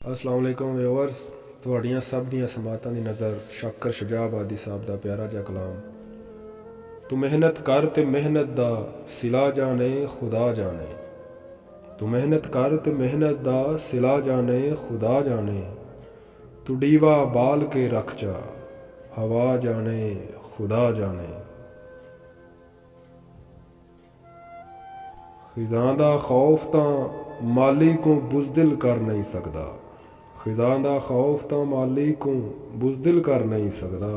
अस्सलाम वालेकुम व्यूअर्स, ਤੁਹਾਡੀਆਂ ਸਭ ਦੀਆਂ ਸਮਾਤਾਂ ਦੀ ਨਜ਼ਰ ਸ਼ਾਕਰ ਸ਼ੁਜਾਬਾਦੀ ਸਾਹਿਬ ਦਾ ਪਿਆਰਾ ਜਿਹਾ ਕਲਾਮ। ਤੂੰ ਮਿਹਨਤ ਕਰ ਤੇ ਮਿਹਨਤ ਦਾ ਸਿਲਾ ਜਾਣੇ ਖੁਦਾ ਜਾਣੇ। ਤੂੰ ਮਿਹਨਤ ਕਰ ਤੇ ਮਿਹਨਤ ਦਾ ਸਿਲਾ ਜਾਣੇ ਖੁਦਾ ਜਾਣੇ। ਤੂੰ ਡੀਵਾ ਬਾਲ ਕੇ ਰੱਖ ਜਾ ਹਵਾ ਜਾਣੇ ਖੁਦਾ ਜਾਣੇ। ਖਿਜ਼ਾਂ ਦਾ ਖੌਫ ਤਾਂ ਮਾਲੀ को बुज़दिल कर नहीं सकदा। खिज़ां दा खौफ तो माली को बुज़दिल कर नहीं सकदा।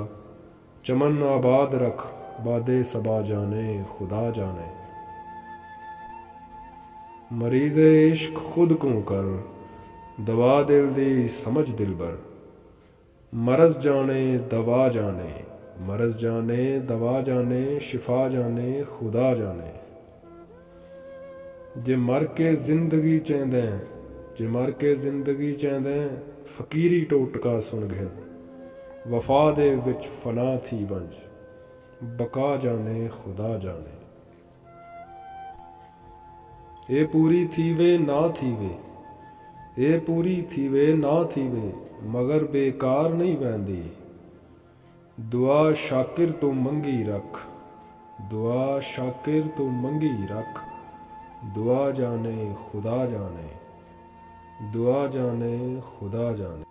चमन आबाद रख बादे सबा जाने खुदा जाने। मरीज़े इश्क खुद को कर दवा दिल दी समझ दिल बर। मरज़ जाने दवा जाने मरज़ जाने दवा जाने शिफा जाने खुदा जाने। जे मर के जिंदगी चेंदे जे मर के जिंदगी चेंदे फकीरी टोटका सुन घिन। वफा दे विच फना थी वंज बका जाने खुदा जाने। ए पूरी थीवे ना थीवे ए पूरी थीवे ना थीवे मगर बेकार नहीं वहंदी। दुआ शाकिर तो मंगी रख दुआ शाकिर तो मंगी रख। दुआ जाने खुदा जाने दुआ जाने खुदा जाने।